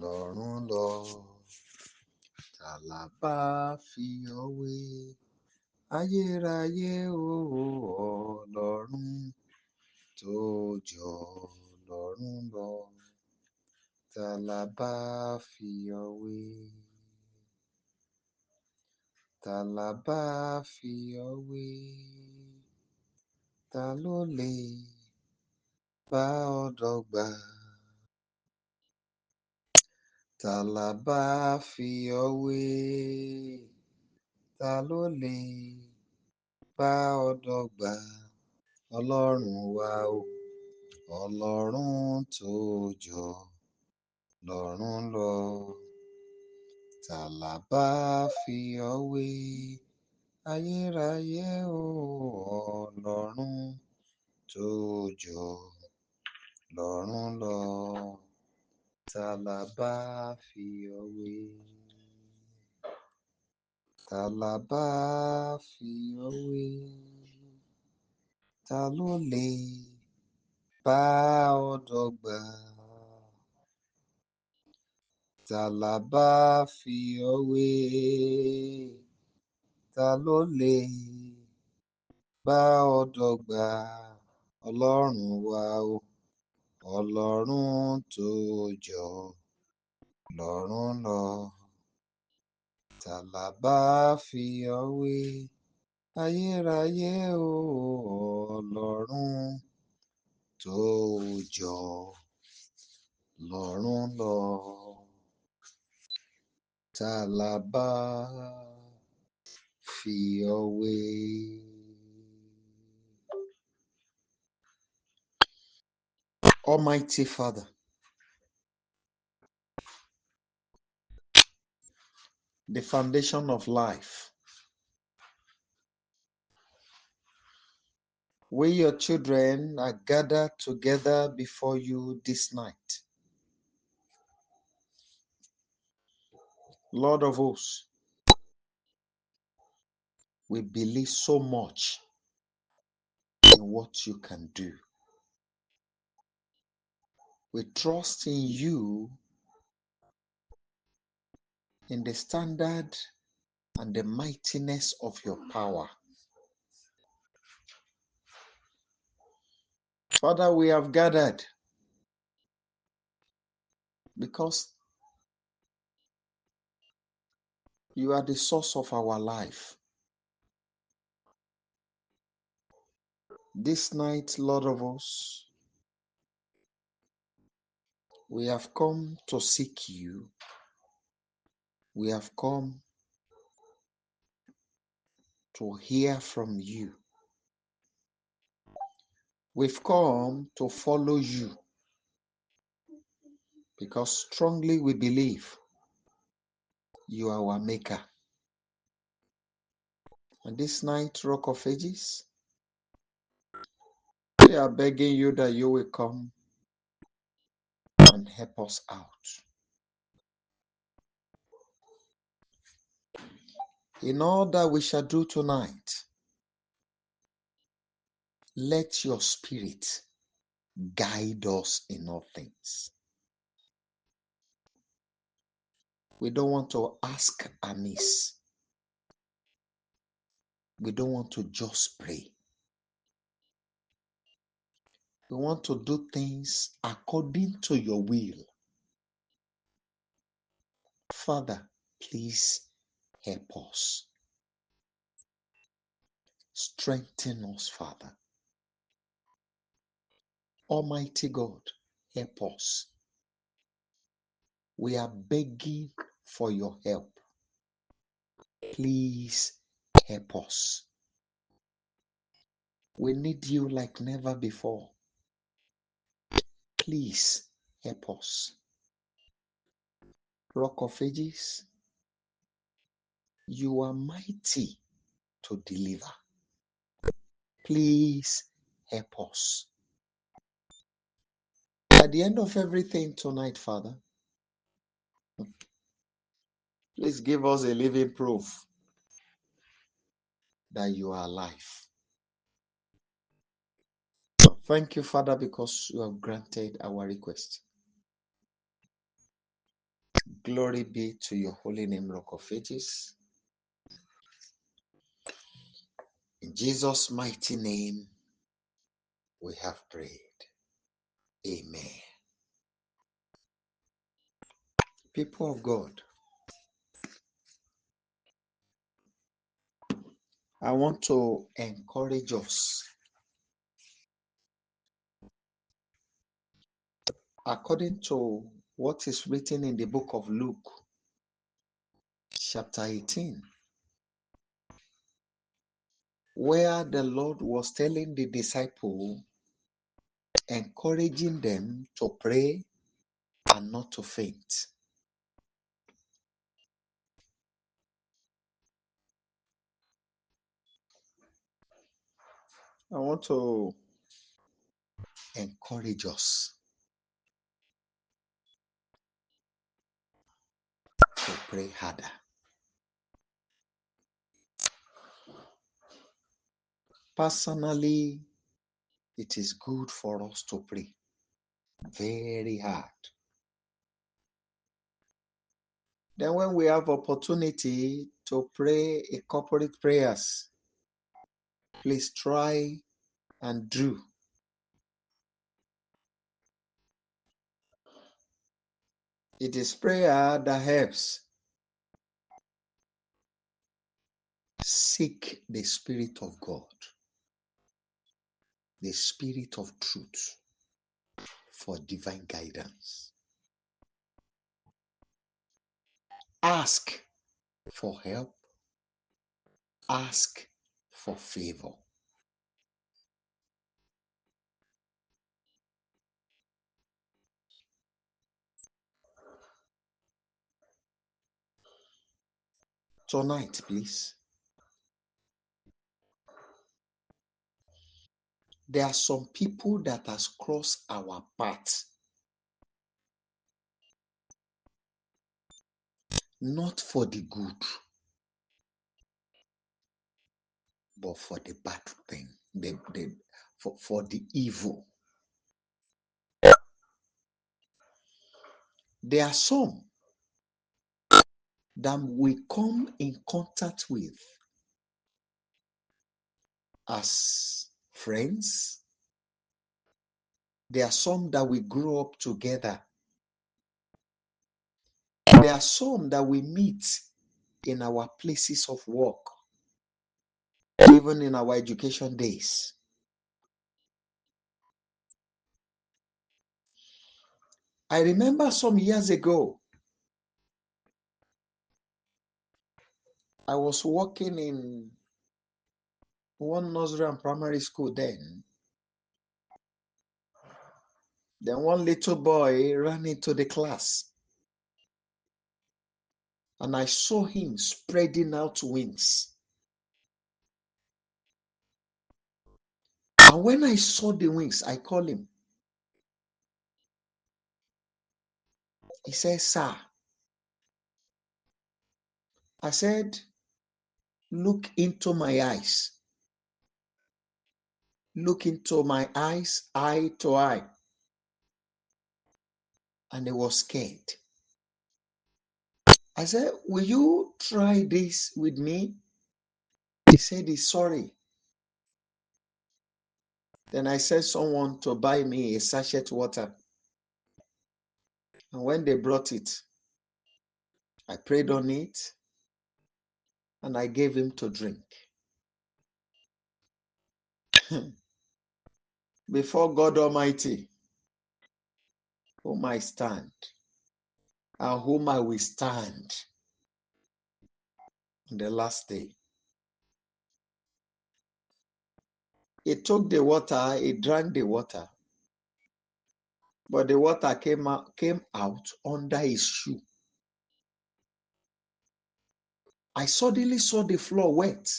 lọ́rùn lọ. Ta la bá fi ọ́ wé? Ayérayé o, Ọlọ́run tó jọ lọ́rùn lọ. Ta la bá fi ọ́ wé? Ta la bá fi ọ́ wé? Ta ló lè bá ọ dọ́gba? Ta la bá fi ọ́ wé? Ta ló lè bá ọ dọ́gba? Ọlọ́run wa o, Ọlọ́run tó jọ lọ́rùn lọ. Ta la bá fi ọ́ wé? Ayérayé o, Ọlọ́run tó jọ lọ́rùn lọ. Ta la bá fi ọ́ wé? Ta la bá fi ọ́ wé? Ta ló lè bá ọ dọ́gba? Ta la bá fi ọ́ wé? Ta ló lè bá ọ dọ́gba? Ọlọ́run wa o, Ọlọ́run tó jọ lọ́rùn lọ. Ta la bá fi ọ́ wé? Ayérayé o, Ọlọ́run tó jọ lọ́rùn lọ. Ta la bá fi ọ́ wé? Almighty Father, the foundation of life, we, your children, are gathered together before you this night. Lord of hosts, we believe so much in what you can do. We trust in you, in the standard and the mightiness of your power. Father, we have gathered because you are the source of our life. This night, Lord of hosts, we have come to seek you. We have come to hear from you. We've come to follow you because strongly we believe you are our maker. And this night, Rock of Ages, we are begging you that you will come and help us out. In all that we shall do tonight, let your spirit guide us in all things. We don't want to ask amiss. We don't want to just pray. We want to do things according to your will. Father, please help us. Strengthen us, Father. Almighty God, help us. We are begging for your help. Please help us. We need you like never before. Please help us. Rock of Ages, you are mighty to deliver. Please help us. At the end of everything tonight, Father, please give us a living proof that you are alive. Thank you, Father, because you have granted our request. Glory be to your holy name, Rock of Ages. In Jesus' mighty name, we have prayed. Amen. People of God, I want to encourage us according to what is written in the book of Luke, chapter 18, where the Lord was telling the disciple, encouraging them to pray and not to faint. I want to encourage us to pray harder. Personally, it is good for us to pray very hard. Then when we have opportunity to pray a corporate prayers, please try and do. It is prayer that helps. Seek the Spirit of God, the Spirit of truth for divine guidance. Ask for help. Ask for favor. Tonight, please, there are some people that has crossed our path, not for the good, but for the bad thing, for the evil. There are some that we come in contact with as friends. There are some that we grew up together. There are some that we meet in our places of work, even in our education days. I remember some years ago, I was working in one nursery and primary school then. Then one little boy ran into the class, and I saw him spreading out wings. And when I saw the wings, I called him. He said, "Sir." I said, "Look into my eyes. Look into my eyes, eye to eye." And he was scared. I said, "Will you try this with me?" He said he's sorry. Then I said someone to buy me a sachet water. And when they brought it, I prayed on it and I gave him to drink. Before God Almighty, whom I stand and whom I will stand on the last day. He took the water, he drank the water, but the water came out under his shoe. I suddenly saw the floor wet,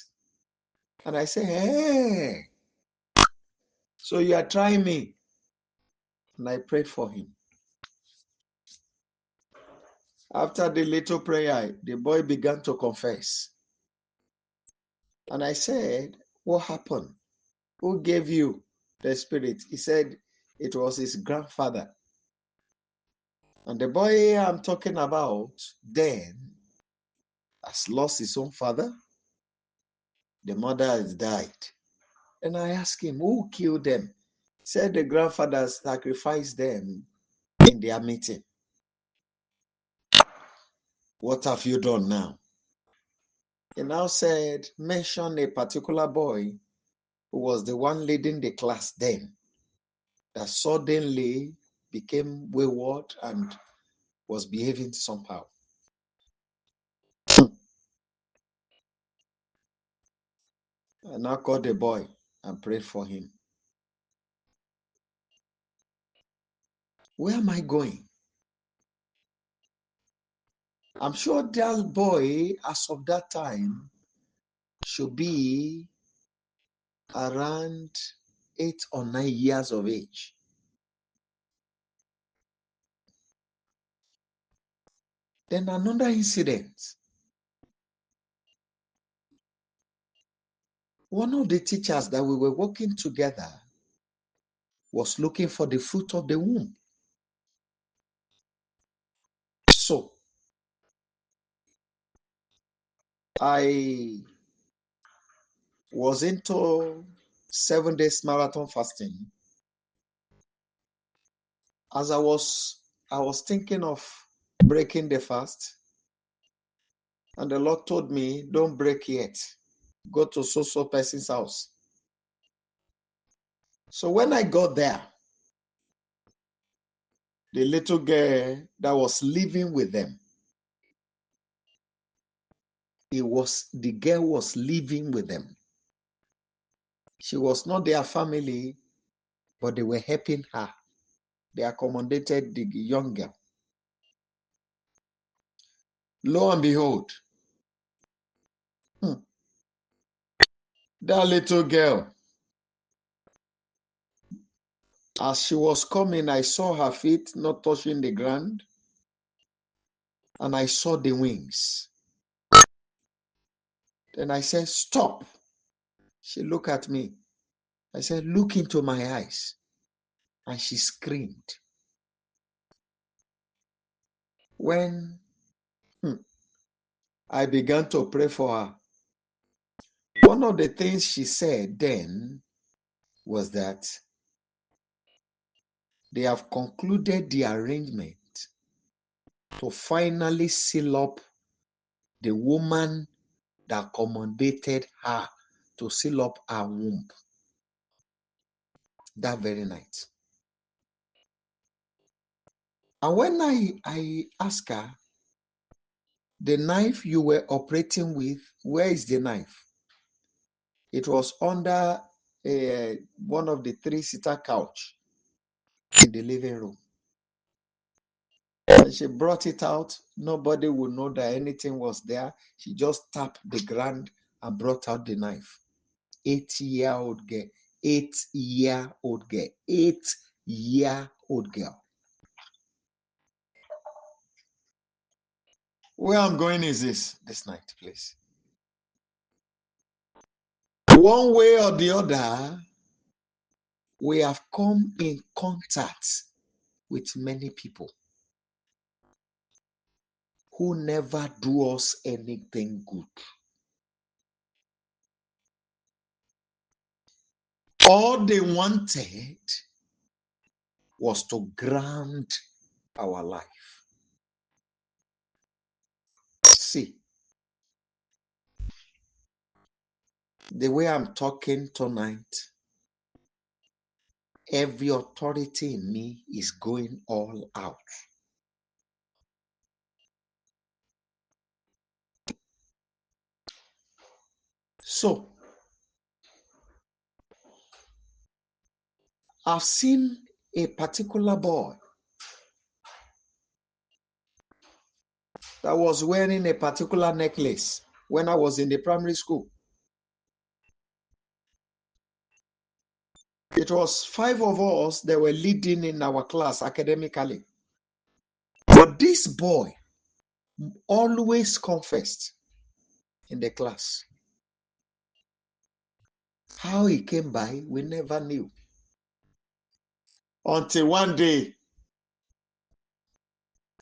and I said, "Hey, so you are trying me?" And I prayed for him. After the little prayer, the boy began to confess. And I said, "What happened? Who gave you the spirit?" He said it was his grandfather. And the boy I'm talking about then has lost his own father. The mother has died. And I asked him, who killed them? He said the grandfather sacrificed them in their meeting. What have you done now? He now said, mention a particular boy who was the one leading the class then, that suddenly became wayward and was behaving somehow. I now called the boy and prayed for him. Where am I going? I'm sure that boy, as of that time, should be around 8 or 9 years of age. Then another incident. One of the teachers that we were working together was looking for the fruit of the womb. So I was into 7 days marathon fasting. As I was thinking of breaking the fast, and the Lord told me, don't break yet. Go to so person's house. So when I got there, the little girl that was living with them, the girl was living with them. She was not their family, but they were helping her. They accommodated the young girl. Lo and behold, that little girl, as she was coming, I saw her feet not touching the ground, and I saw the wings. Then I said, stop. She looked at me. I said, look into my eyes. And she screamed. When I began to pray for her, one of the things she said then was that they have concluded the arrangement to finally seal up the woman that accommodated her to seal up her womb that very night. And when I asked her, the knife you were operating with, where is the knife? It was under one of the 3-seater couch in the living room. When she brought it out, nobody would know that anything was there. She just tapped the ground and brought out the knife. 8-year-old girl. 8-year-old girl. 8-year-old girl. Where I'm going is this night, please. One way or the other, we have come in contact with many people who never do us anything good. All they wanted was to ground our life. See, the way I'm talking tonight, every authority in me is going all out. So, I've seen a particular boy that was wearing a particular necklace when I was in the primary school. It was 5 of us that were leading in our class academically. But this boy always confessed in the class. How he came by, we never knew. Until one day,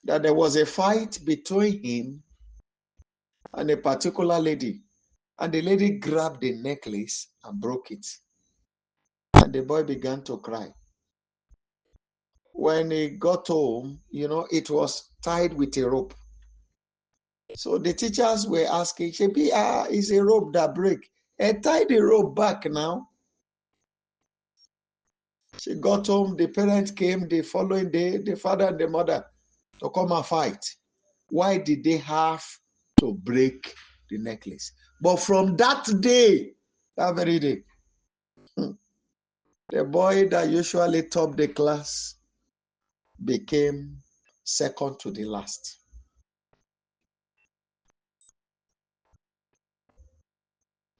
that there was a fight between him and a particular lady. And the lady grabbed the necklace and broke it. And the boy began to cry. When he got home, it was tied with a rope. So the teachers were asking, Shebi, it's a rope that break. Tie the rope back now. She got home, the parents came the following day, the father and the mother, to come and fight. Why did they have to break the necklace? But from that day, that very day, the boy that usually topped the class became second to the last.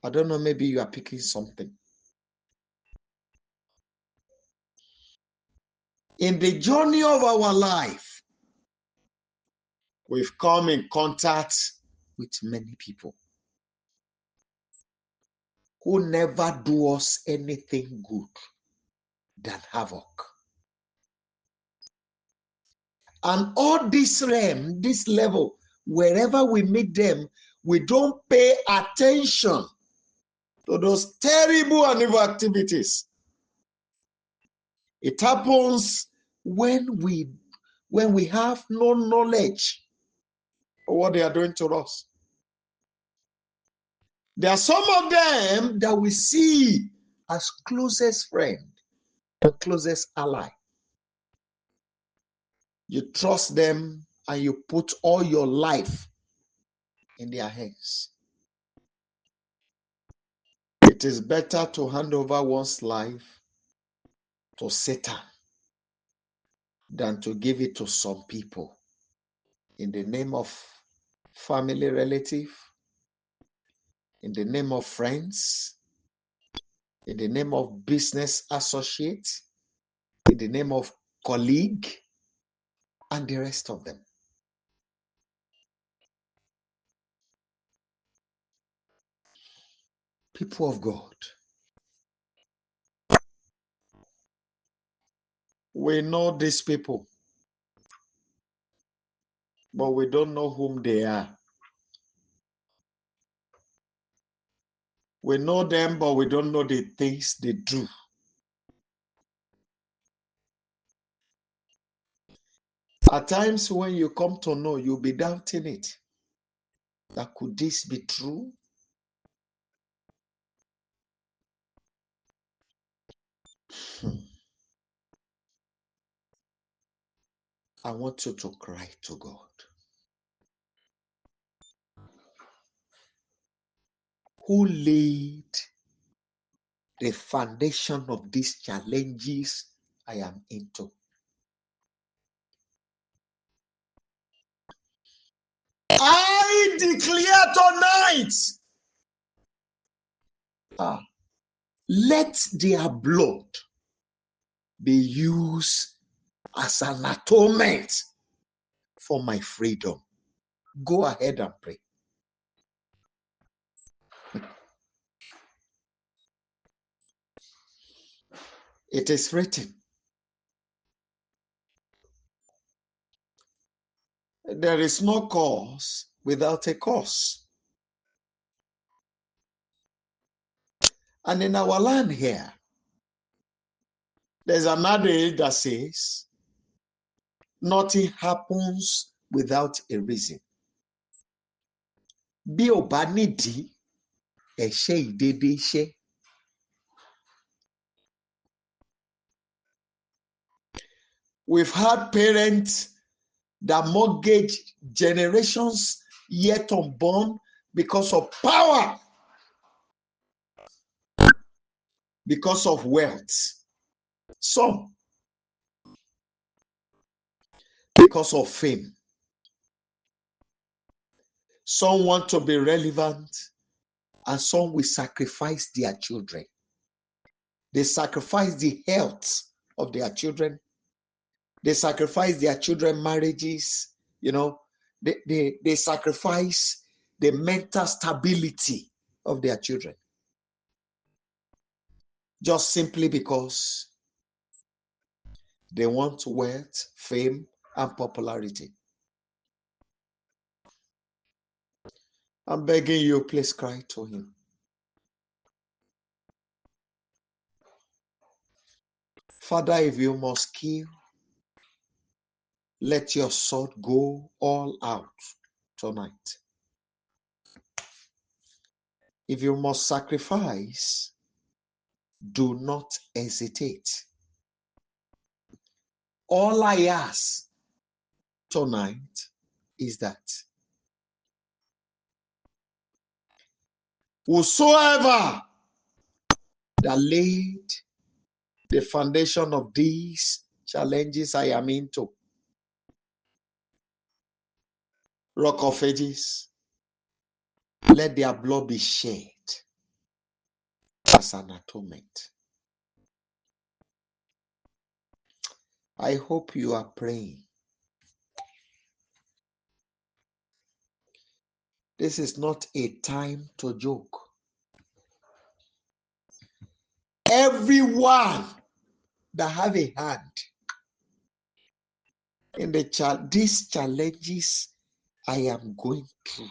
I don't know, maybe you are picking something. In the journey of our life, we've come in contact with many people who never do us anything good than havoc. And all this realm, this level, wherever we meet them, we don't pay attention to those terrible and evil activities. It happens when we have no knowledge of what they are doing to us. There are some of them that we see as closest friend and closest ally. You trust them and you put all your life in their hands. It is better to hand over one's life to Satan than to give it to some people in the name of family relative, in the name of friends, in the name of business associate, in the name of colleague, and the rest of them. People of God, we know these people, but we don't know whom they are. We know them, but we don't know the things they do. At times when you come to know, you'll be doubting it. That could this be true? I want you to cry to God. Who laid the foundation of these challenges I am into? I declare tonight, let their blood be used as an atonement for my freedom. Go ahead and pray. It is written, there is no cause without a cause. And in our land here, there's an adage that says, nothing happens without a reason. Bí ò bá nídìí, ẹ̀ṣẹ̀ ìdédé ṣe. We've had parents that mortgage generations yet unborn because of power, because of wealth. Some because of fame. Some want to be relevant, and some will sacrifice their children. They sacrifice the health of their children. They sacrifice their children's marriages. They sacrifice the mental stability of their children. Just simply because they want wealth, fame, and popularity. I'm begging you, please cry to him. Father, if you must kill, let your sword go all out tonight. If you must sacrifice, do not hesitate. All I ask tonight is that whosoever that laid the foundation of these challenges I am into, Rock of Ages, let their blood be shed as an atonement. I hope you are praying. This is not a time to joke. Everyone that have a hand in these challenges I am going through,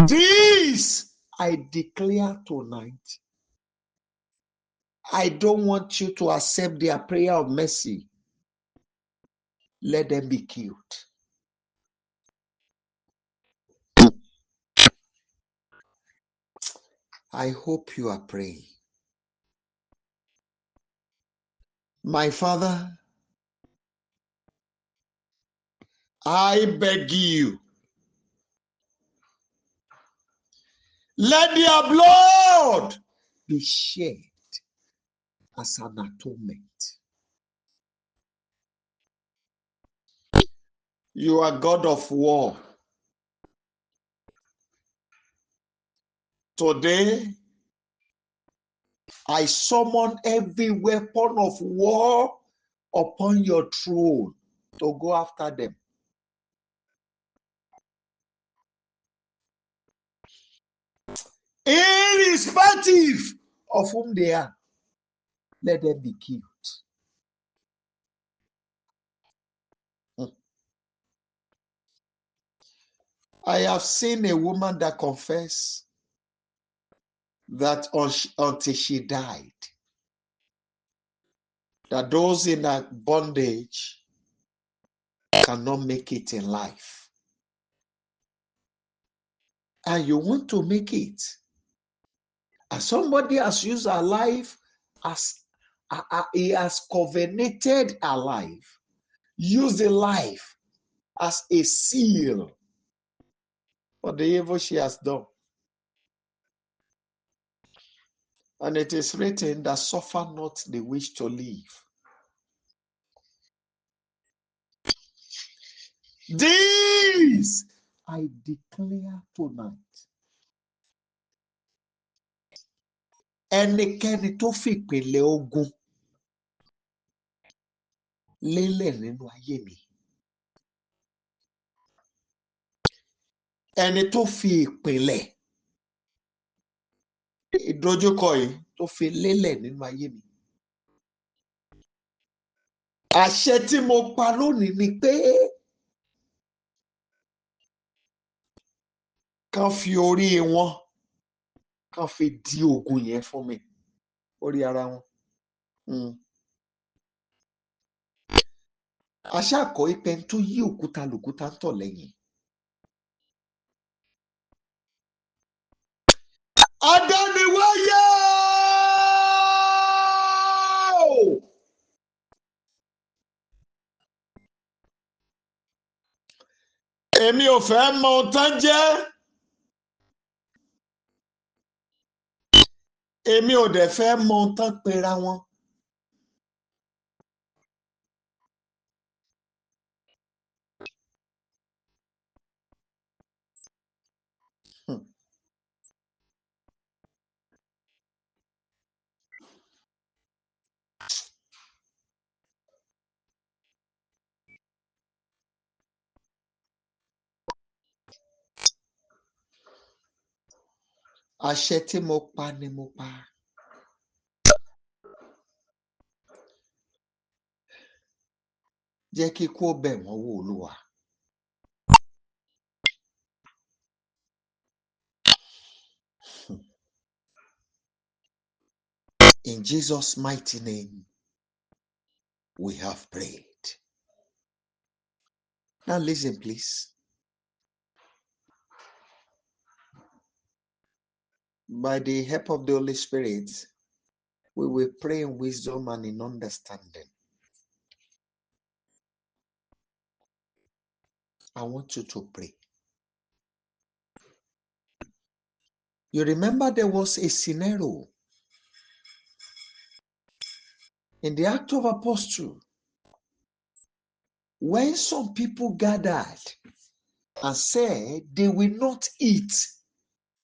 this I declare tonight. I don't want you to accept their prayer of mercy. Let them be killed. I hope you are praying. My Father, I beg you, let their blood be shed as an atonement. You are God of war. Today, I summon every weapon of war upon your throne to go after them. Irrespective of whom they are, let them be killed. I have seen a woman that confessed that until she died, that those in that bondage cannot make it in life. And you want to make it. And somebody has used her life as he has covenanted her life, used the life as a seal for the evil she has done. And it is written that suffer not the wish to live. This I declare tonight. Ẹnikẹ́ni tó fìpìlẹ̀ ogun lélẹ̀ nínú ayé mi. Ẹni tó fi ìpìlẹ̀ ìdojúkọ yìí tó fi lélẹ̀ nínú ayé mi. Àṣẹ tí mo pa lónìí ni pé kán fi orí wọn kán fi di ogun yẹn fún mi. Orí ara wọn. Àṣà àkọ́ ìpẹ́ tó yí òkúta lòkúta ń tọ̀ lẹ́yìn. Adániwáyé! Èmi ò fẹ́ mọ ohun tán jẹ́. Èmi ò dẹ̀ fẹ́ mọ ohun tán pera wọn. Àṣẹ tí mo pa ni mo pa. Jẹ́ kí ikú ó bẹ̀ wọ́n wò, Olúwa. In Jesus' mighty name, we have prayed. Now listen, please. By the help of the Holy Spirit, we will pray in wisdom and in understanding. I want you to pray. You remember there was a scenario in the Act of Apostle when some people gathered and said they will not eat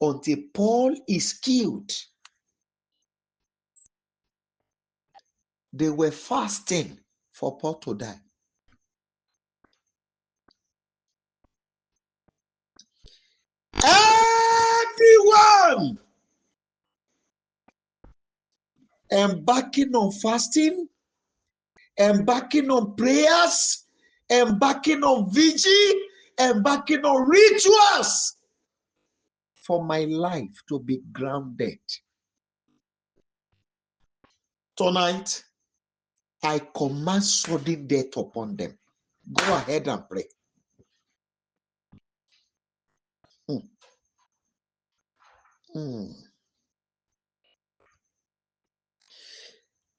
until Paul is killed. They were fasting for Paul to die. Everyone embarking on fasting, embarking on prayers, embarking on vigil, embarking on rituals for my life to be grounded. Tonight, I command sudden death upon them. Go ahead and pray. Mm. Mm.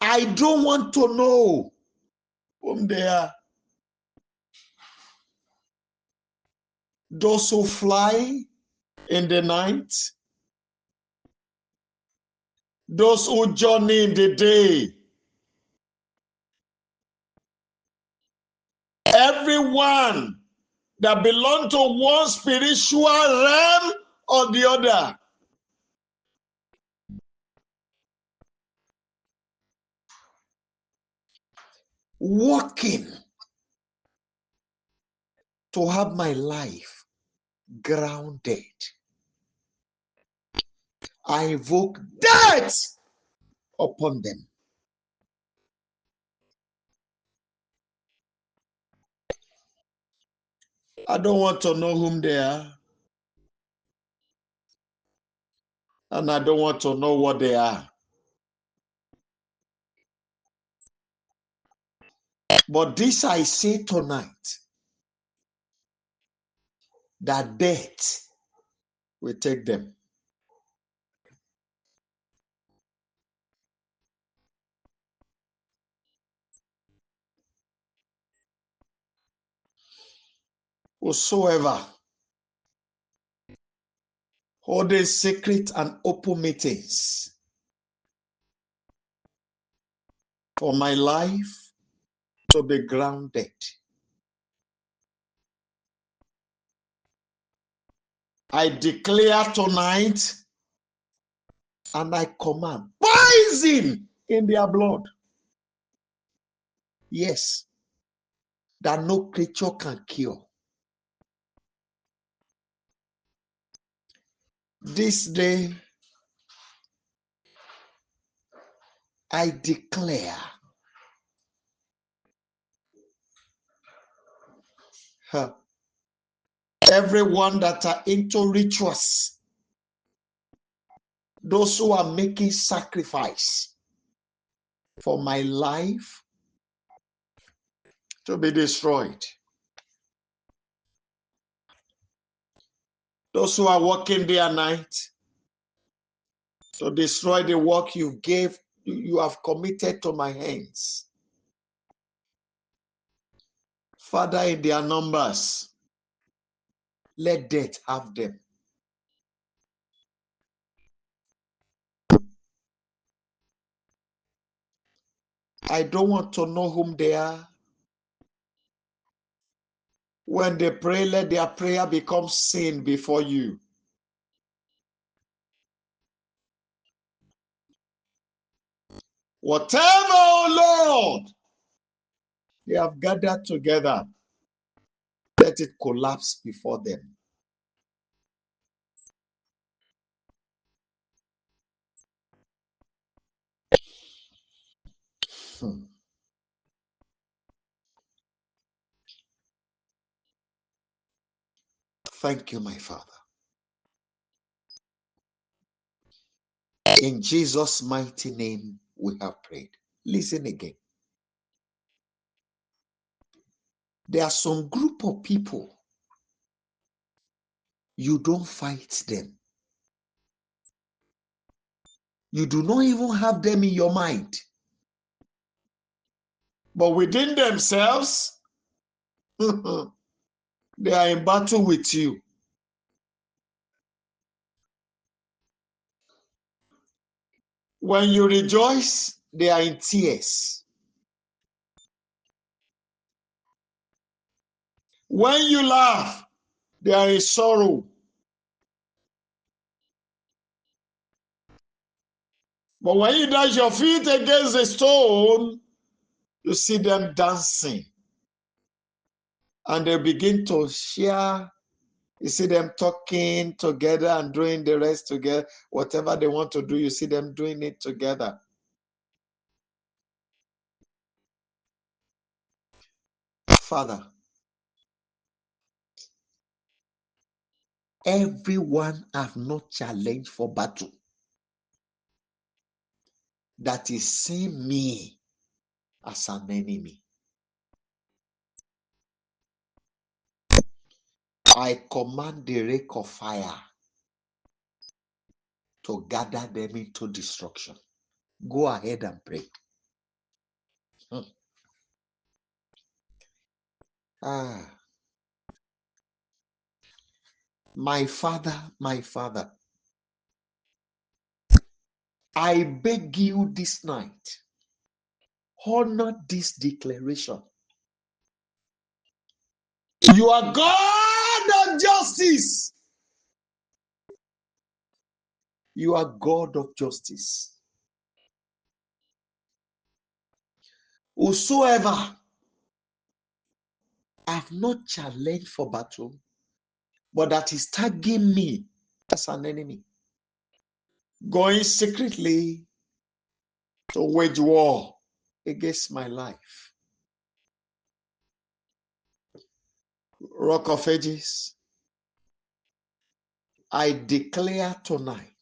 I don't want to know whom they are. Those who fly in the night, those who journey in the day, everyone that belong to one spiritual realm or the other. Working to have my life grounded. I invoke death upon them. I don't want to know whom they are. And I don't want to know what they are. But this I say tonight, that death will take them. Whosoever holding secret and open meetings for my life to be grounded, I declare tonight and I command poison in their blood. Yes, that no creature can cure. This day, I declare everyone that are into rituals, those who are making sacrifice for my life to be destroyed. Those who are working day and night to destroy the work you have committed to my hands. Father, in their numbers, let death have them. I don't want to know whom they are. When they pray, let their prayer become sin before you. Whatever, oh Lord, they have gathered together, let it collapse before them. Thank you, my Father. In Jesus' mighty name, we have prayed. Listen again. There are some group of people, you don't fight them. You do not even have them in your mind. But within themselves, they are in battle with you. When you rejoice, they are in tears. When you laugh, they are in sorrow. But when you dash your feet against a stone, you see them dancing. And they begin to share. You see them talking together and doing the rest together. Whatever they want to do, you see them doing it together. Father, everyone have not challenged for battle that is seeing me as an enemy. I command the lake of fire to gather them into destruction. Go ahead and pray. My Father, I beg you this night, honor this declaration. You are God of justice. You are God of justice. Whosoever have not challenged for battle, but that is tagging me as an enemy, going secretly to wage war against my life. Rock of Ages, I declare tonight,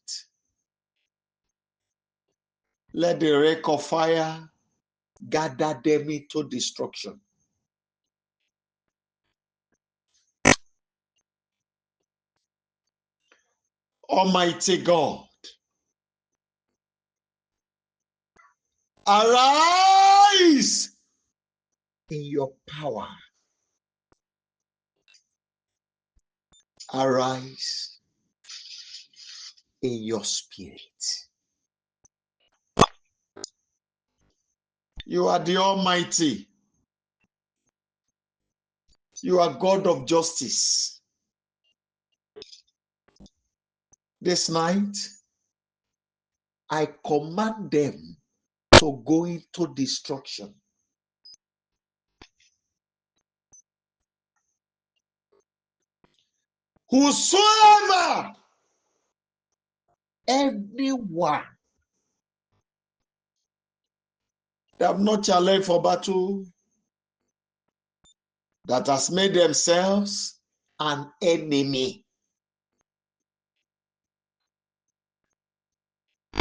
let the lake of fire gather them into destruction. Almighty God, arise in your power. Arise in your spirit. You are the Almighty. You are God of justice. This night, I command them to go into destruction. Whosoever, anyone that have not challenged for battle, that has made themselves an enemy.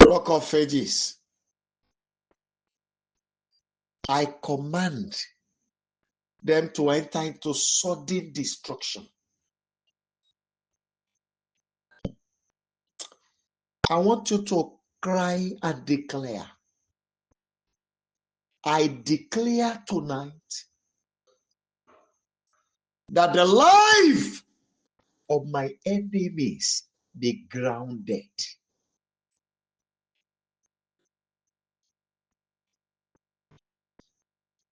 Rock of Ages, I command them to enter into sudden destruction. I want you to cry and declare. I declare tonight that the life of my enemies be grounded.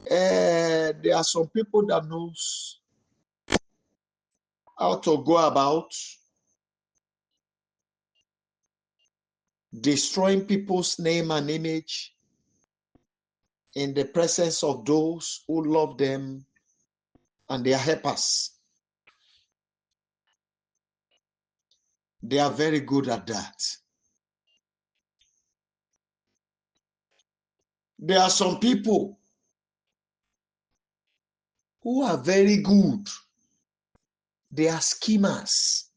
There are some people that knows how to go about destroying people's name and image in the presence of those who love them and their helpers. They are very good at that. There are some people who are very good. They are schemers.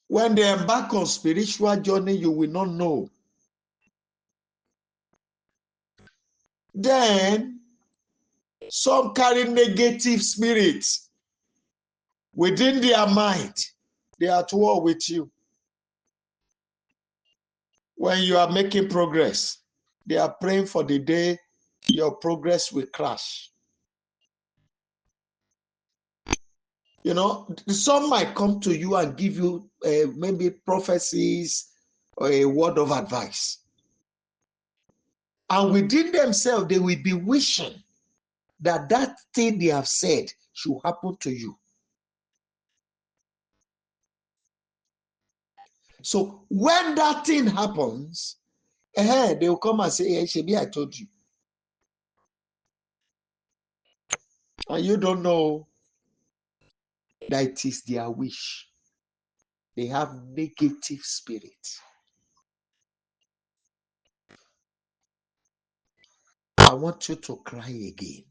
When they embark on spiritual journey, you will not know Then some carry negative spirits within their mind. They are at war with you. When you are making progress, they are praying for the day your progress will crash. You know, some might come to you and give you maybe prophecies or a word of advice. And within themselves, they will be wishing that that thing they have said should happen to you. So when that thing happens, they will come and say, hey, Shebi, I told you. And you don't know that it is their wish. They have negative spirit. I want you to cry again.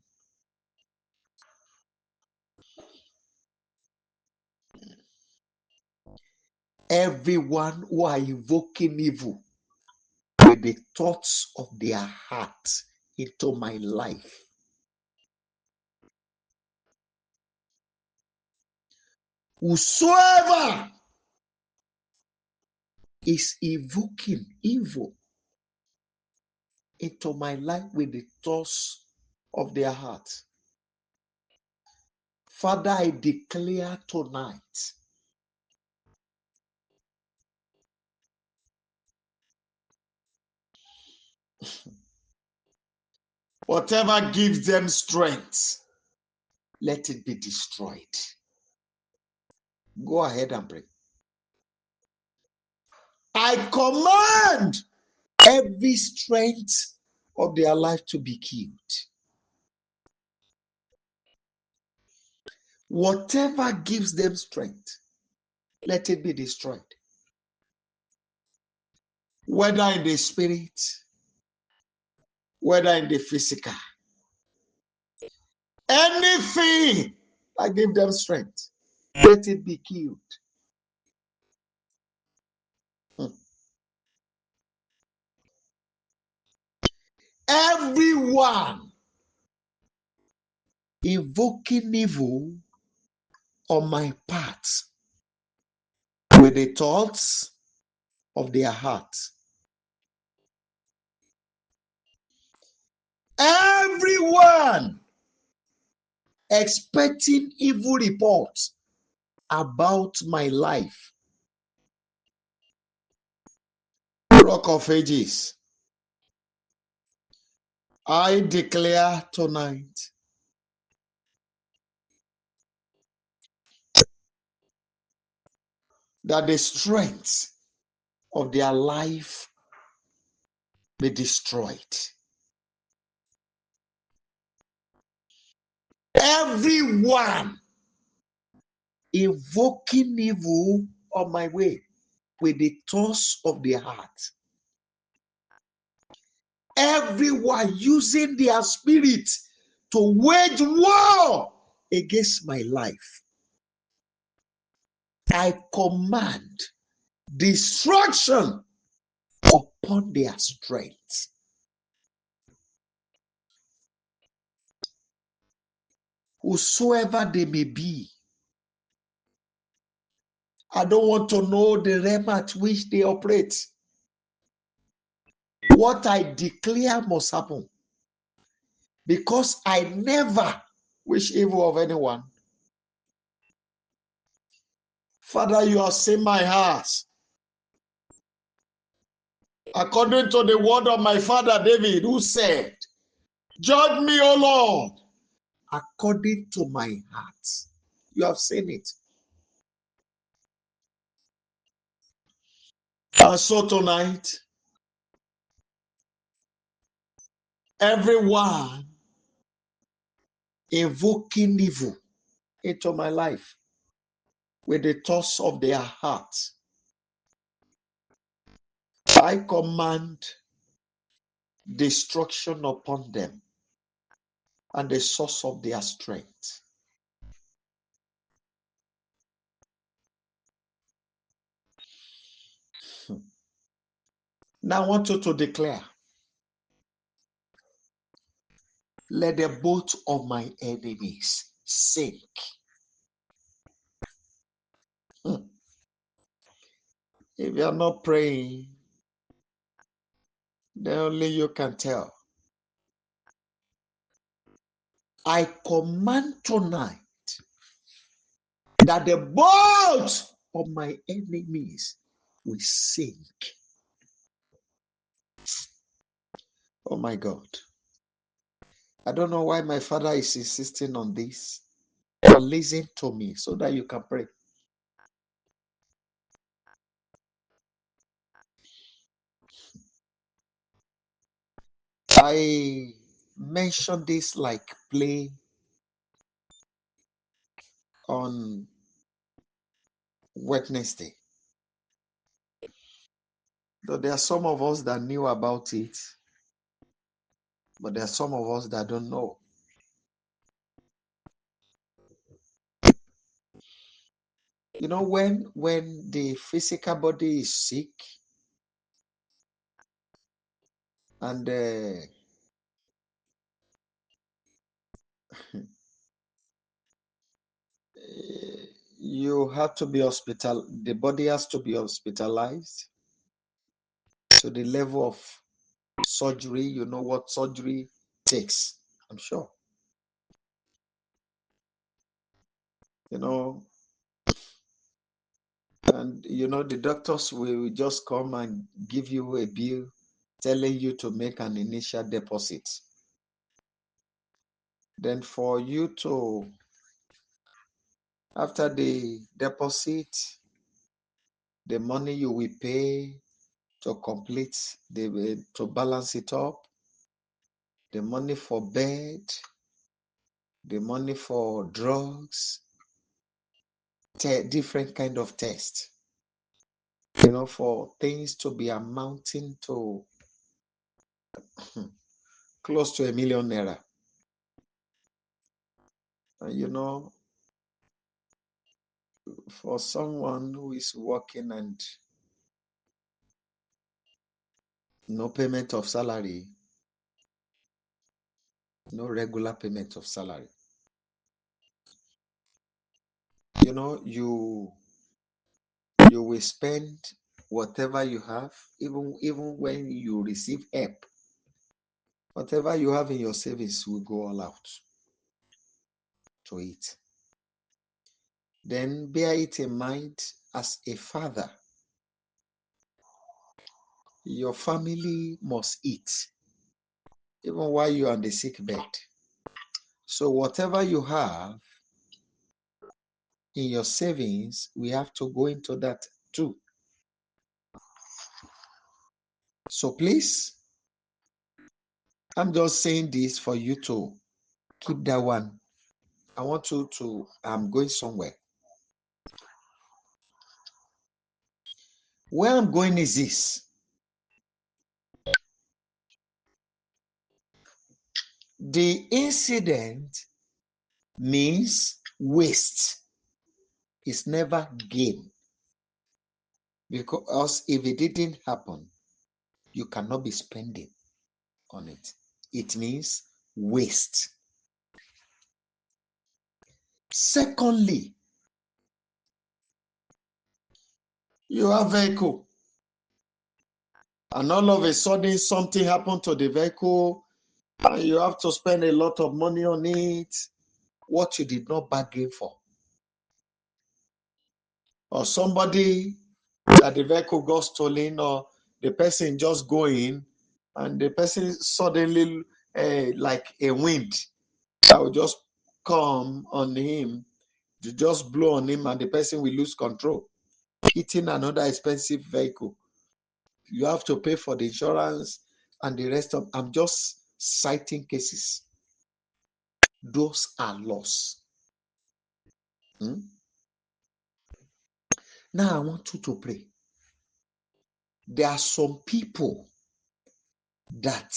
Everyone who are invoking evil with the thoughts of their heart into my life, whosoever is invoking evil into my life with the thoughts of their heart, Father, I declare tonight, whatever gives them strength, let it be destroyed. Go ahead and pray. I command every strength of their life to be killed. Whatever gives them strength, let it be destroyed. Whether in the spirit, whether in the physical. Anything that gives them strength, let it be killed. Everyone invoking evil on my part with the thoughts of their heart. Everyone expecting evil reports about my life. Rock of Ages, I declare tonight that the strength of their life be destroyed. Everyone invoking evil on my way with the thoughts of their heart. Everyone using their spirit to wage war against my life. I command destruction upon their strength. Whosoever they may be, I don't want to know the realm at which they operate. What I declare must happen, because I never wish evil of anyone. Father, you have seen my heart. According to the word of my father David, who said, judge me, O Lord, according to my heart. You have seen it. And so tonight, everyone invoking evil into my life with the thoughts of their heart, I command destruction upon them and the source of their strength. Now I want you to declare, let the boat of my enemies sink. If you are not praying, then only you can tell. I command tonight that the boat of my enemies will sink. Oh my God. I don't know why my father is insisting on this, but listen to me so that you can pray. I mentioned this like play on Wednesday. Though there are some of us that knew about it, but there are some of us that don't know. You know, when the physical body is sick and you have to be the body has to be hospitalized to the level of surgery. You know what surgery takes, I'm sure. You know, and you know, the doctors will just come and give you a bill telling you to make an initial deposit. Then for you to, after the deposit, the money you will pay to complete, to balance it up, the money for bed, the money for drugs, different kind of tests, you know, for things to be amounting to close to ₦1 million. And you know, for someone who is working and no payment of salary, no regular payment of salary, you know, you will spend whatever you have, even when you receive help. Whatever you have in your savings will go all out to it. Then bear it in mind as a father. Your family must eat, even while you are on the sick bed. So whatever you have in your savings, we have to go into that too. So please, I'm just saying this for you to keep that one. I want you to, I'm going somewhere. Where I'm going is this. The incident means waste. It's never gain. Because if it didn't happen, you cannot be spending on it. It means waste. Secondly, you have vehicle, and all of a sudden something happened to the vehicle, and you have to spend a lot of money on it, what you did not bargain for. Or somebody that the vehicle got stolen, or the person just going, and the person suddenly, like a wind, that will just come on him, to just blow on him, and the person will lose control, hitting another expensive vehicle. You have to pay for the insurance and the rest of. I'm just citing cases. Those are loss. Now I want you to pray. There are some people that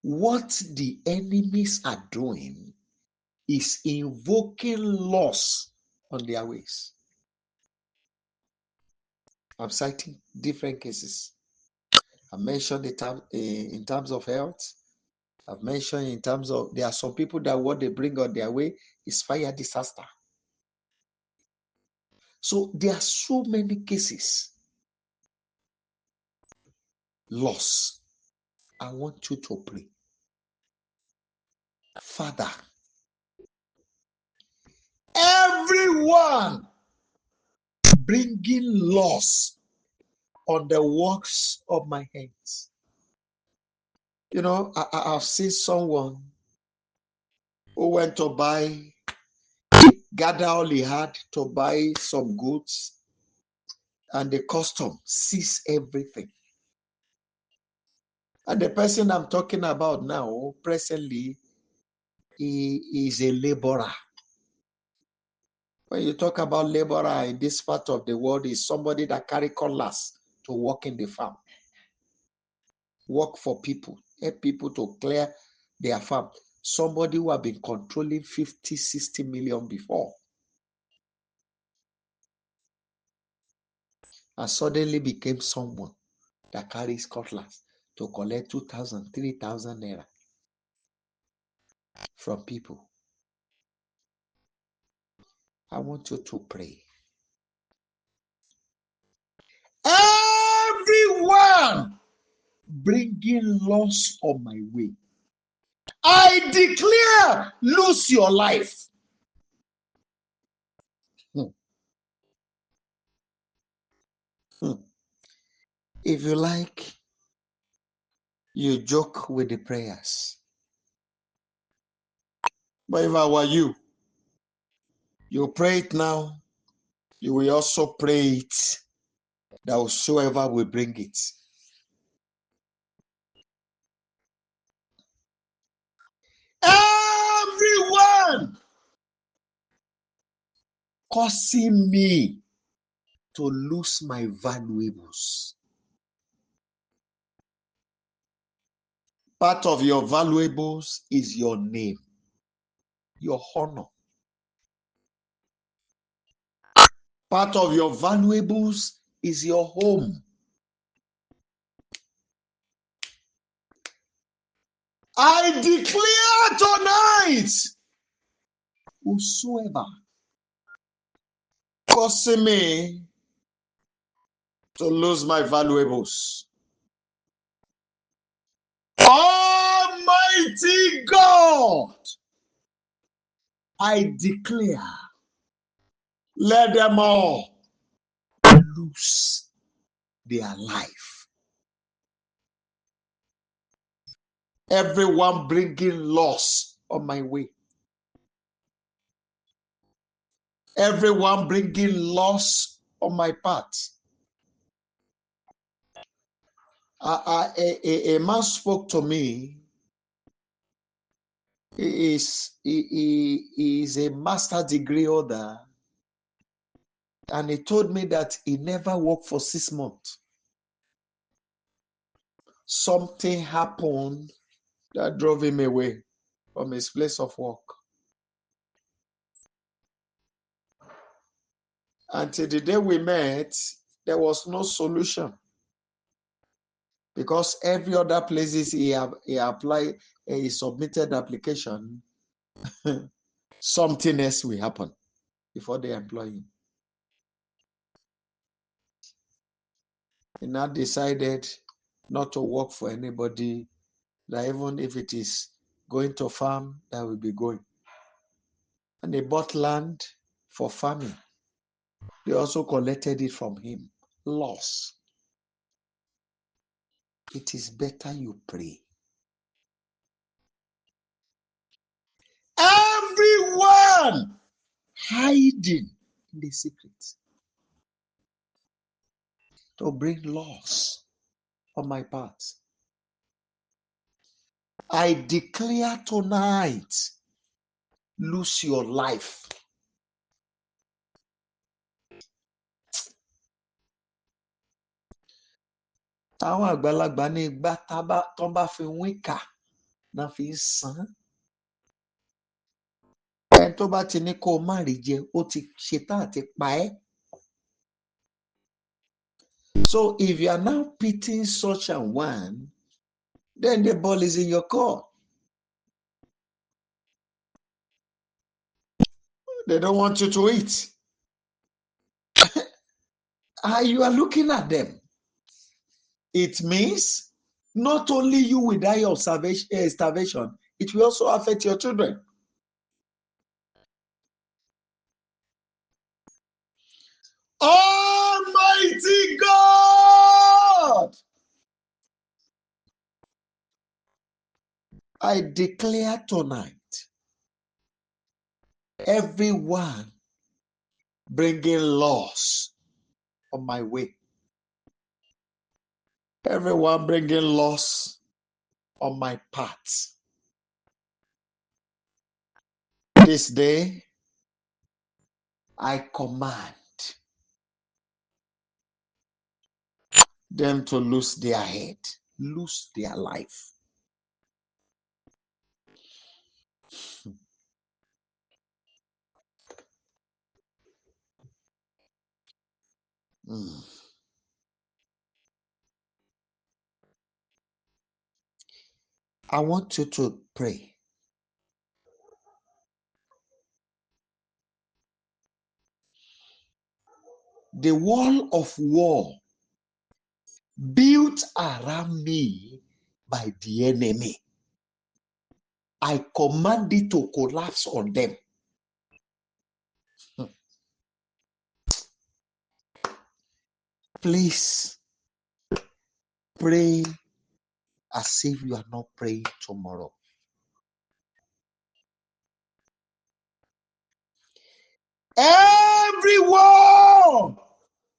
what the enemies are doing is invoking loss on their ways. I'm citing different cases. I mentioned the in terms of health. I've mentioned in terms of there are some people that what they bring on their way is fire disaster. So there are so many cases. Loss. I want you to pray. Father, everyone bringing loss on the works of my hands. You know, I've seen someone who went to gather all he had to buy some goods, and the custom seized everything. And the person I'm talking about now, presently, he is a laborer. When you talk about laborer in this part of the world, is somebody that carry cutlass to work in the farm, work for people, help people to clear their farm. Somebody who have been controlling 50, 60 million before, and suddenly became someone that carries cutlass to collect 2,000, 3,000 naira from people. I want you to pray. Everyone bringing loss on my way, I declare, lose your life. If you like, you joke with the prayers. But if I were you, you pray it now, you will also pray it that whosoever will bring it. Everyone causing me to lose my valuables. Part of your valuables is your name, your honor. Part of your valuables is your home. I declare tonight, whosoever causing me to lose my valuables, Almighty God, I declare, let them all lose their life. Everyone bringing loss on my way. Everyone bringing loss on my path. A man spoke to me. He is a master degree holder, and he told me that he never worked for 6 months. Something happened that drove him away from his place of work. Until the day we met, there was no solution, because every other places he applied, he submitted application, something else will happen before they employ him. He now decided not to work for anybody, that even if it is going to farm, that will be going. And they bought land for farming. They also collected it from him. Loss. It is better you pray. Everyone hiding in the secret to bring loss on my path. I declare tonight, lose your life. Táwọn àgbàlagbà ní igbá tó bá fi wínkà náà fi ń san. Ẹni tó bá ti ní kó má rí jẹ, ó ti ṣetán àti pa ẹ́. So if you are now pitying such an one, then the ball is in your court. They don't want you to eat. You are looking at them. It means not only you will die of starvation, it will also affect your children. Almighty God, I declare tonight, everyone bringing loss on my way, everyone bringing loss on my path, this day I command them to lose their head, lose their life. I want you to pray. The wall of war built around me by the enemy, I command it to collapse on them. Please pray as if you are not praying tomorrow. Every wall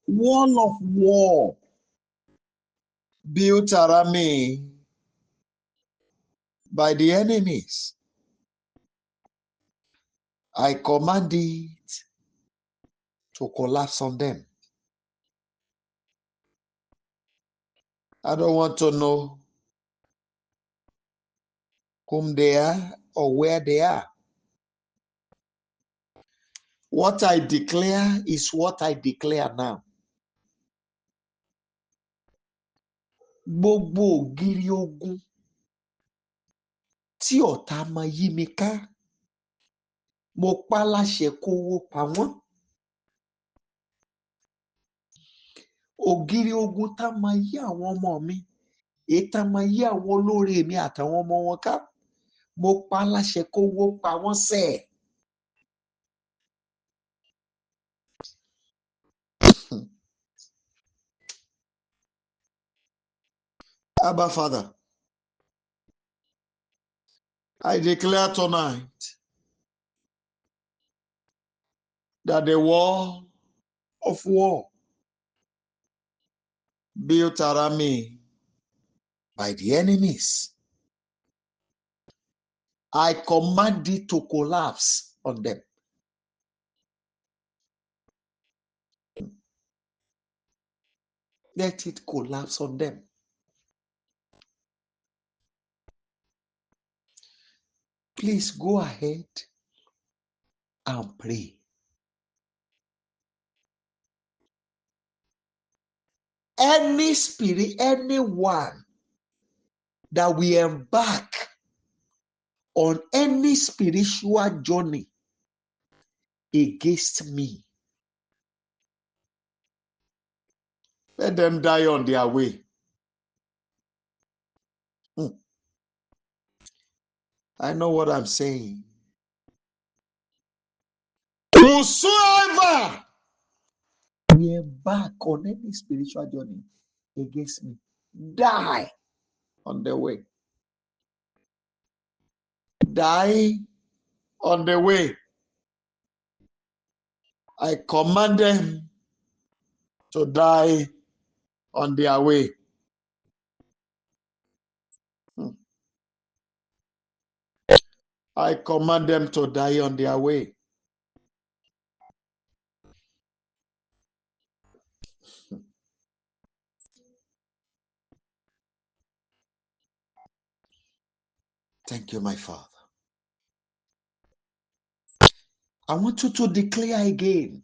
of war built around me by the enemies, I command it to collapse on them. I don't want to know whom they are or where they are. What I declare is what I declare now. Gbogbo ògiri ogun tí ọ̀tá máa yí mi ká, mo pa láṣẹ kó wó pa wọ́n. Ògiri ogun tá máa yí àwọn ọmọ mi, èyí tá máa yí àwọn olórí mi àtàwọn ọmọ wọn ká, mo pa láṣẹ kó wó pa wọ́n sẹ́ẹ̀. Abba Father, I declare tonight that the wall of war built around me by the enemies, I command it to collapse on them. Let it collapse on them. Please go ahead and pray. Any spirit, anyone that we embark on any spiritual journey against me, let them die on their way. I know what I'm saying. Whosoever we embark on any spiritual journey against me, die on the way. Die on the way. I command them to die on their way. I command them to die on their way. Thank you, my Father. I want you to declare again,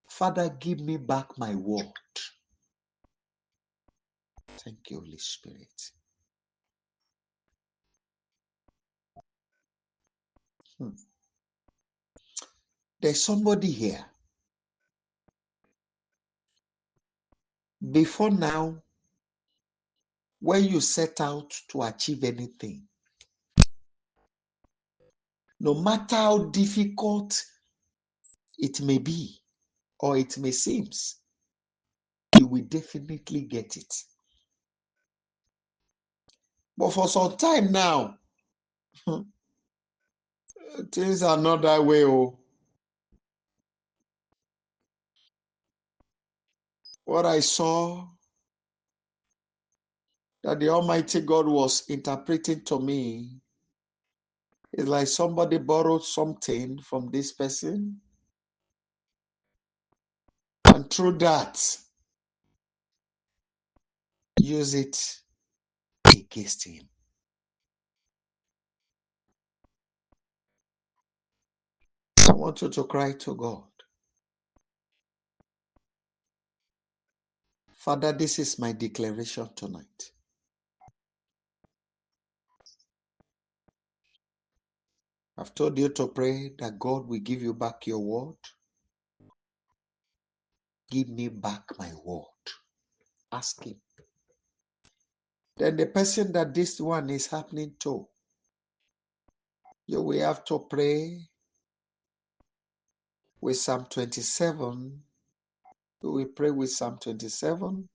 Father, give me back my word. Thank you, Holy Spirit. There's somebody here. Before now, when you set out to achieve anything, no matter how difficult it may be or it may seem, you will definitely get it. But for some time now, things are not that way. Oh. What I saw that the Almighty God was interpreting to me is like somebody borrowed something from this person, and through that, use it against him. I want you to cry to God. Father, this is my declaration tonight. I've told you to pray that God will give you back your word. Give me back my word. Ask him. Then the person that this one is happening to, you will have to pray with Psalm 27. We will pray with Psalm 27.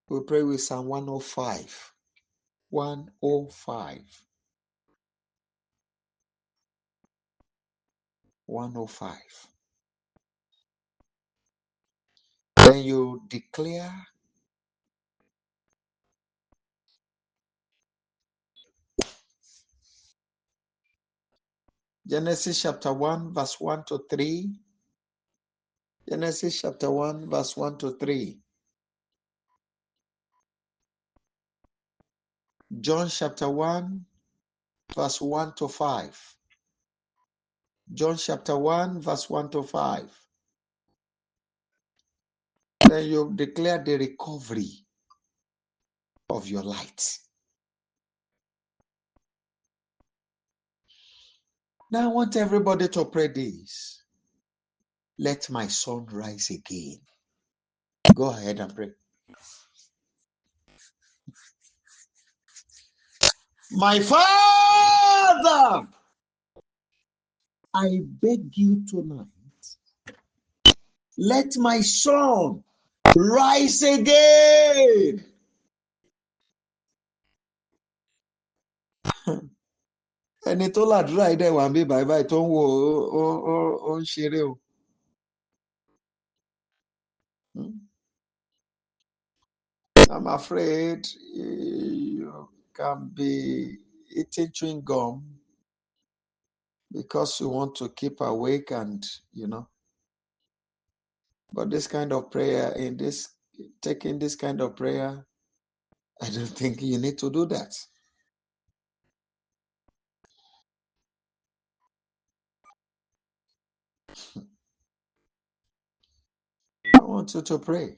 We will pray with Psalm 105. 105. 105. Then you declare Genesis chapter 1, verse 1 to 3. Genesis chapter 1, verse 1 to 3. John chapter 1, verse 1 to 5. John chapter 1, verse 1 to 5. Then you declare the recovery of your light. Now I want everybody to pray this. Let my sun rise again. Go ahead and pray. My Father, I beg you tonight, let my sun rise again. Ẹni tó làdúrà yìí dẹ̀ wà ń bí bàbá tó ń wo ó ń ṣeré o. I'm afraid you can be eating chewing gum because you want to keep awake and, but this kind of prayer, taking this kind of prayer, I don't think you need to do that. I want you to pray.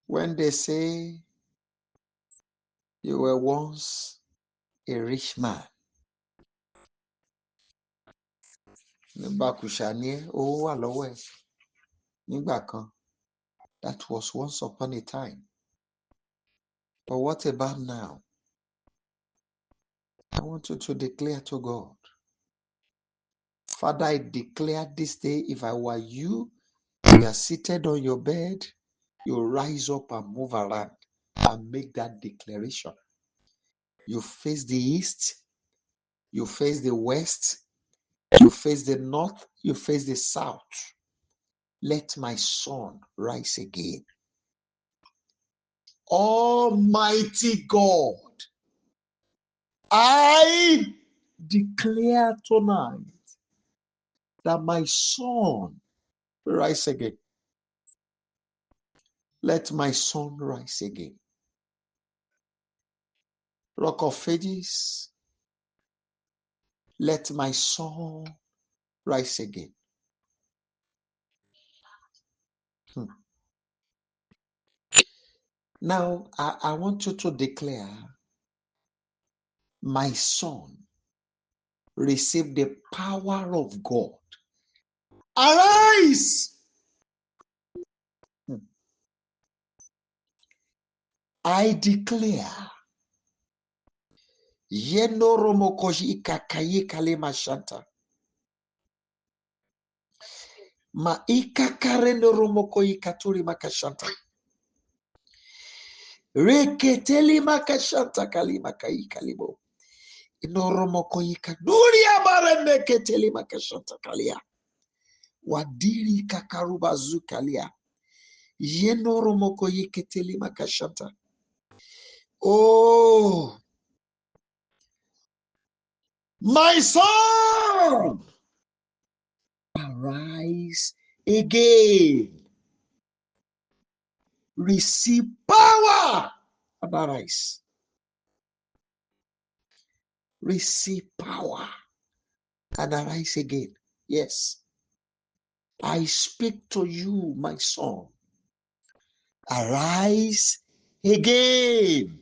When they say you were once a rich man, that was once upon a time. But what about now? I want you to declare to God, Father, I declare this day, if I were you, you are seated on your bed, you rise up and move around and make that declaration. You face the east, you face the west, you face the north, you face the south. Let my sun rise again. Almighty God, I declare tonight that my sun rise again. Let my sun rise again. Rock of Ages, let my sun rise again. Now, I want you to declare My son, receive the power of God. Arise! I declare, Yeno romokoji ikakaye kalema shanta. Ma ikakare no romoko ikaturi makashanta. Reketeli makashanta kalima kai kalibo. Inoromoko ikaduri abareme keteli makashanta kalia. Wadiri kakaruba zukalia. Yeno romoko iketeli makashanta. Oh, my son, arise again. Receive power and arise. Receive power and arise again. Yes, I speak to you, my son. Arise again.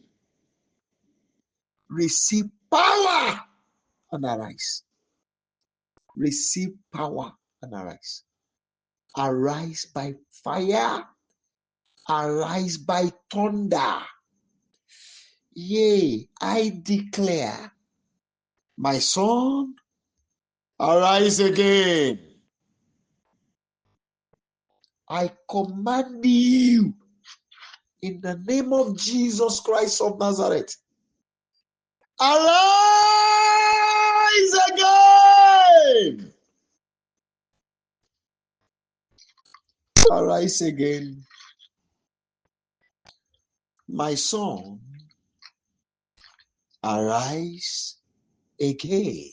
Receive power and arise. Receive power and arise. Arise by fire. Arise by thunder. Yea, I declare, my son, arise again. I command you in the name of Jesus Christ of Nazareth. Arise again. Arise again. My son, arise again.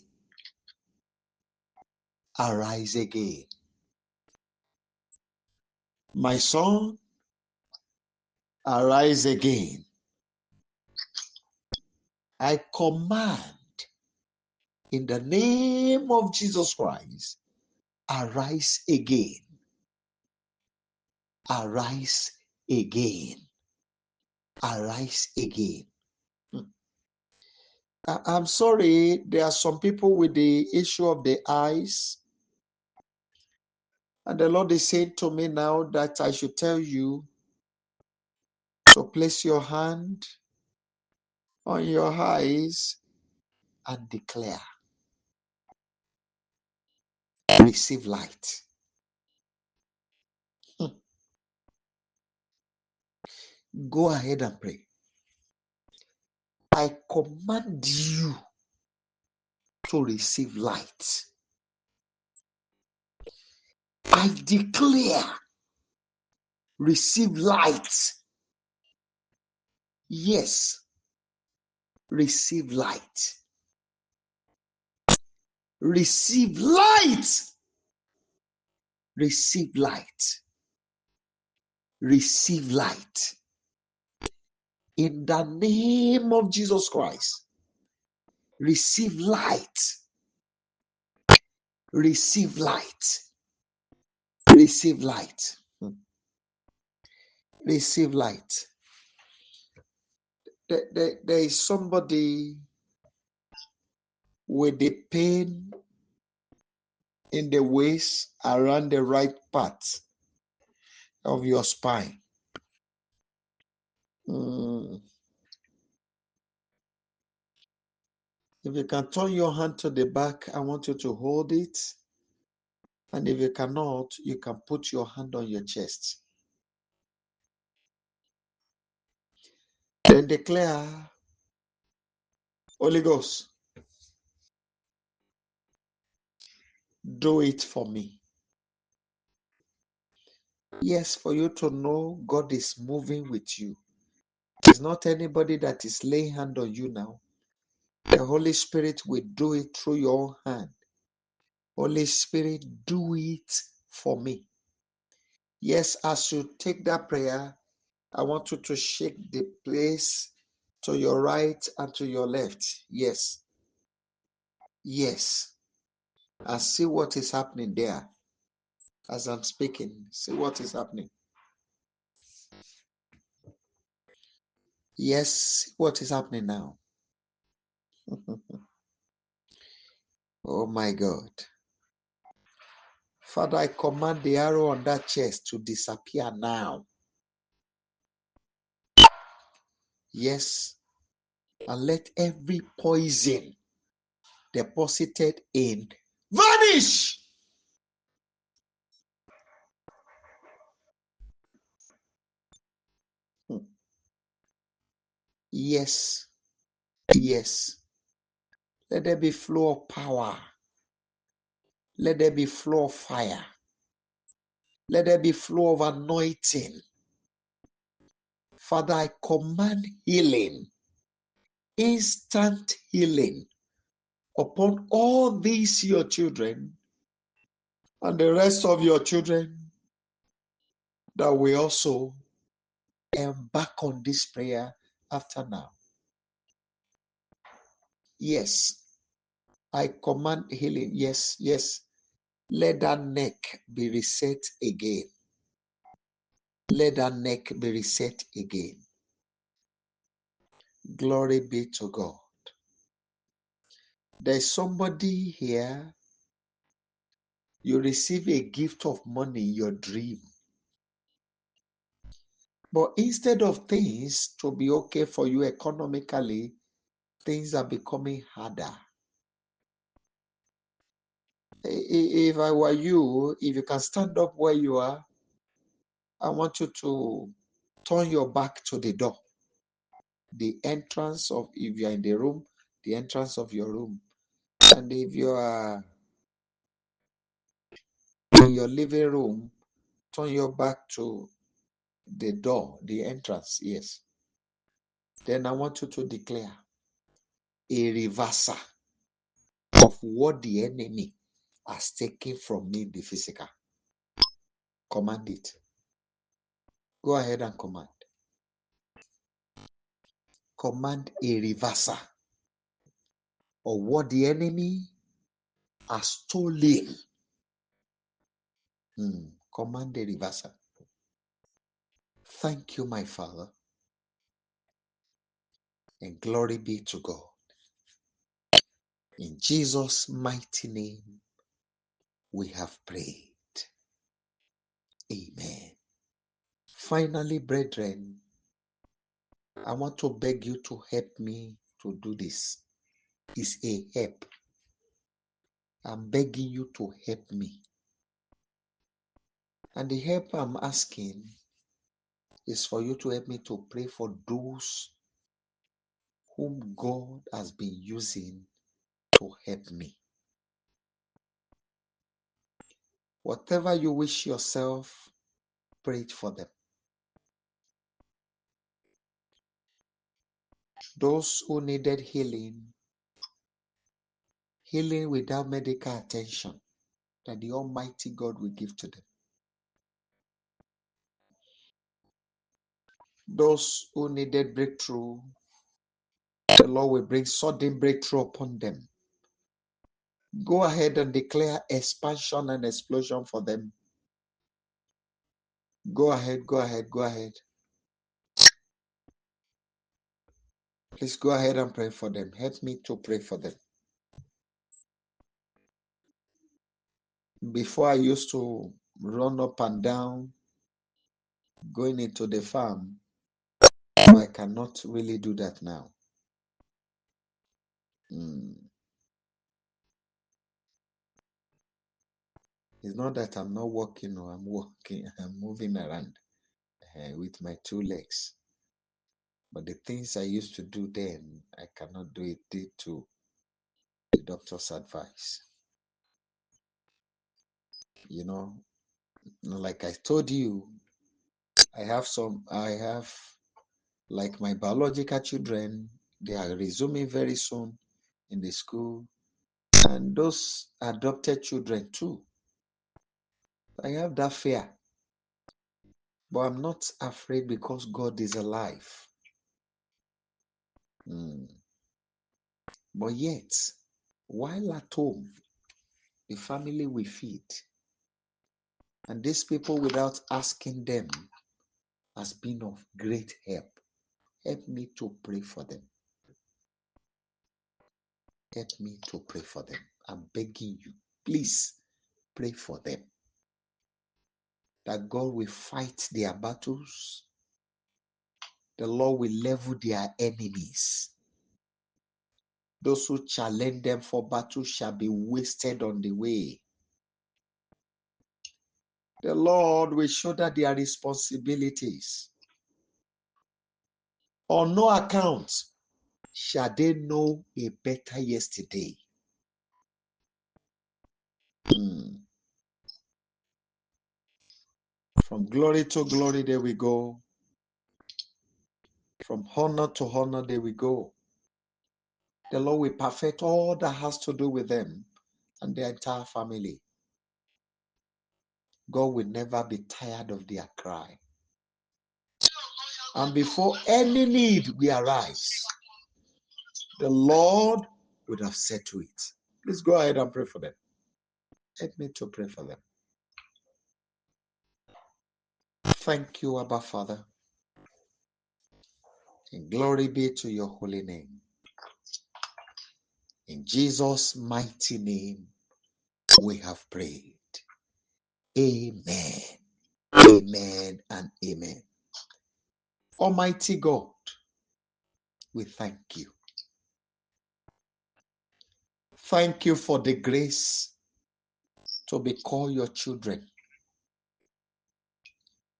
Arise again. My son, arise again. I command in the name of Jesus Christ, arise again. Arise again. Arise again. I'm sorry, there are some people with the issue of the eyes. And the Lord is saying to me now that I should tell you to place your hand on your eyes and declare, receive light. Go ahead and pray. I command you to receive light. I declare, receive light. Yes, receive light. Receive light. Receive light. Receive light. In the name of Jesus Christ, receive light. Receive light. Receive light. Receive light. There is somebody with the pain in the waist around the right part of your spine. If you can turn your hand to the back, I want you to hold it. And if you cannot, you can put your hand on your chest. Then declare, Holy Ghost, do it for me. Yes, for you to know God is moving with you. It's not anybody that is laying hand on you now. The Holy Spirit will do it through your hand. Holy Spirit, do it for me. Yes, as you take that prayer, I want you to shake the place to your right and to your left. Yes. Yes. And see what is happening there. As I'm speaking, see what is happening. Yes, see what is happening now. Oh my God. Father, I command the arrow on that chest to disappear now. Yes. And let every poison deposited in vanish. Yes. Yes. Let there be flow of power. Let there be flow of fire. Let there be flow of anointing. Father, I command healing, instant healing upon all these your children and the rest of your children that we also embark on this prayer after now. Yes, I command healing. Yes, yes. Let that neck be reset again. Let that neck be reset again. Glory be to God. There's somebody here, you receive a gift of money in your dream. But instead of things to be okay for you economically, things are becoming harder. If I were you, if you can stand up where you are, I want you to turn your back to the door. The entrance of, if you're in the room, the entrance of your room. And if you are in your living room, turn your back to the door, the entrance, yes. Then I want you to declare a reversal of what the enemy has taken from me in the physical. Command it. Go ahead and command. Command a reversal of what the enemy has stolen. Command a reversal. Thank you, my Father, and glory be to God. In Jesus' mighty name, we have prayed. Amen. Finally, brethren, I want to beg you to help me to do this. It's a help. I'm begging you to help me. And the help I'm asking is for you to help me to pray for those whom God has been using to help me. Whatever you wish yourself, pray it for them. Those who needed healing, healing without medical attention, that the Almighty God will give to them. Those who needed breakthrough, the Lord will bring sudden breakthrough upon them. Go ahead and declare expansion and explosion for them. Go ahead, go ahead, go ahead. Please go ahead and pray for them. Help me to pray for them. Before I used to run up and down, going into the farm, I cannot really do that now. It's not that I'm not walking or I'm walking, I'm moving around with my two legs. But the things I used to do then, I cannot do it due to the doctor's advice. You know, like I told you, I have like my biological children, they are resuming very soon in the school. And those adopted children too. I have that fear. But I'm not afraid because God is alive. But yet, while at home, the family will feed. And these people, without asking them, has been of great help. Help me to pray for them. Help me to pray for them. I'm begging you. Please pray for them. That God will fight their battles. The Lord will level their enemies. Those who challenge them for battle shall be wasted on the way. The Lord will shoulder their responsibilities. On no account shall they know a better yesterday. From glory to glory, there we go. From honor to honor, there we go. The Lord will perfect all that has to do with them and their entire family. God will never be tired of their cry. And before any need will arise, the Lord would have said to it. Please go ahead and pray for them. Help me to pray for them. Thank you, Abba Father. And glory be to your holy name. In Jesus' mighty name, we have prayed. Amen. Amen and amen. Almighty God, we thank you. Thank you for the grace to be called your children.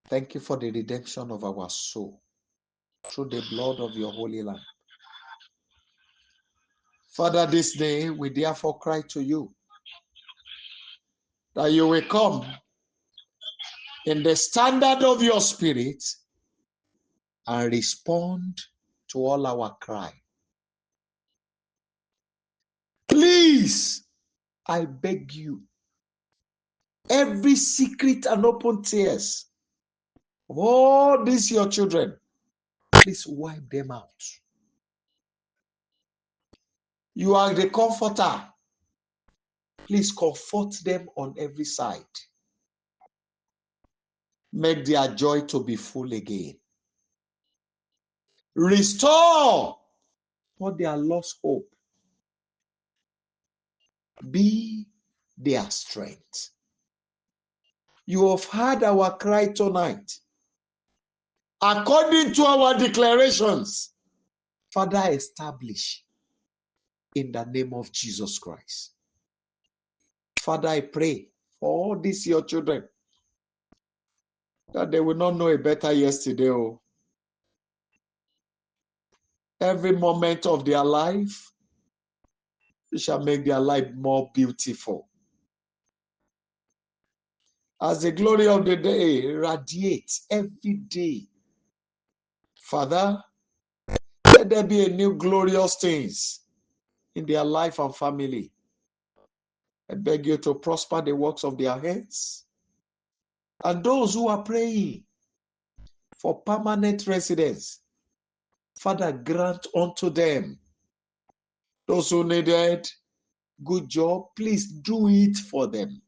Thank you for the redemption of our soul through the blood of your holy Lamb. Father, this day we therefore cry to you that you will come in the standard of your spirit and respond to all our cry. Please, I beg you, every secret and open tears of all these your children, please wipe them out. You are the comforter. Please comfort them on every side. Make their joy to be full again. Restore what their lost hope. Be their strength. You have heard our cry tonight. According to our declarations, Father, establish in the name of Jesus Christ. Father, I pray for all these your children that they will not know a better yesterday. Oh. Every moment of their life, you shall make their life more beautiful. As the glory of the day radiates every day, Father, let there be a new glorious things in their life and family. I beg you to prosper the works of their hands. And those who are praying for permanent residence, Father, grant unto them. Those who needed good job, please do it for them.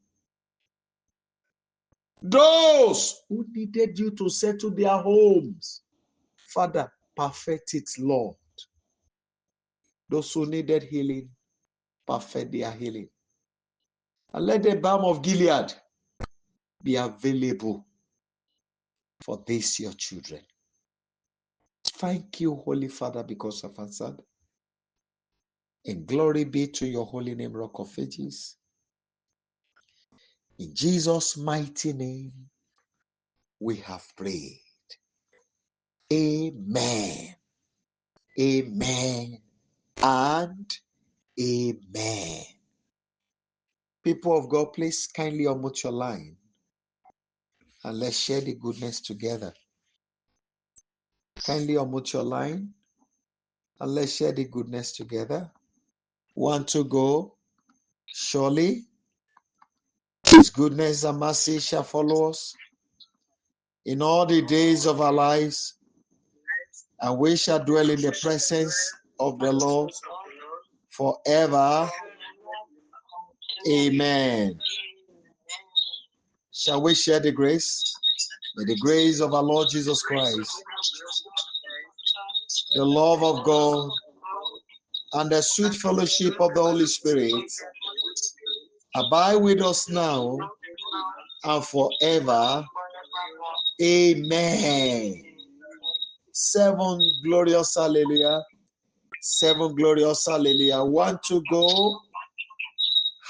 Those who needed you to settle their homes, Father, perfect it, Lord. Those who needed healing, perfect their healing. And let the balm of Gilead be available for these your children. Thank you, Holy Father, because of answered. And glory be to your holy name, Rock of Ages. In Jesus' mighty name, we have prayed. Amen. Amen. And amen. People of God, please kindly unmute your line and let's share the goodness together. Kindly unmute your line and let's share the goodness together. 1, 2, go. Surely His goodness and mercy shall follow us in all the days of our lives, and we shall dwell in the presence of the Lord forever. Amen. Shall we share the grace? May the grace of our Lord Jesus Christ, the love of God, and the sweet fellowship of the Holy Spirit abide with us now and forever. Amen. 7 glorious hallelujah. 7 glorious hallelujah. 1 to go.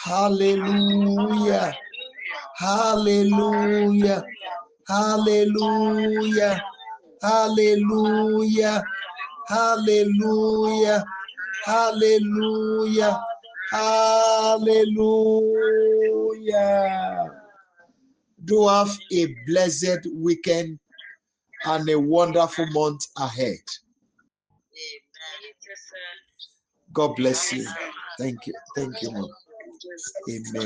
Hallelujah. Hallelujah. Hallelujah. Hallelujah. Hallelujah. Hallelujah. Hallelujah. Do have a blessed weekend and a wonderful month ahead. God bless you. Thank you. Thank you, Mom. Amen.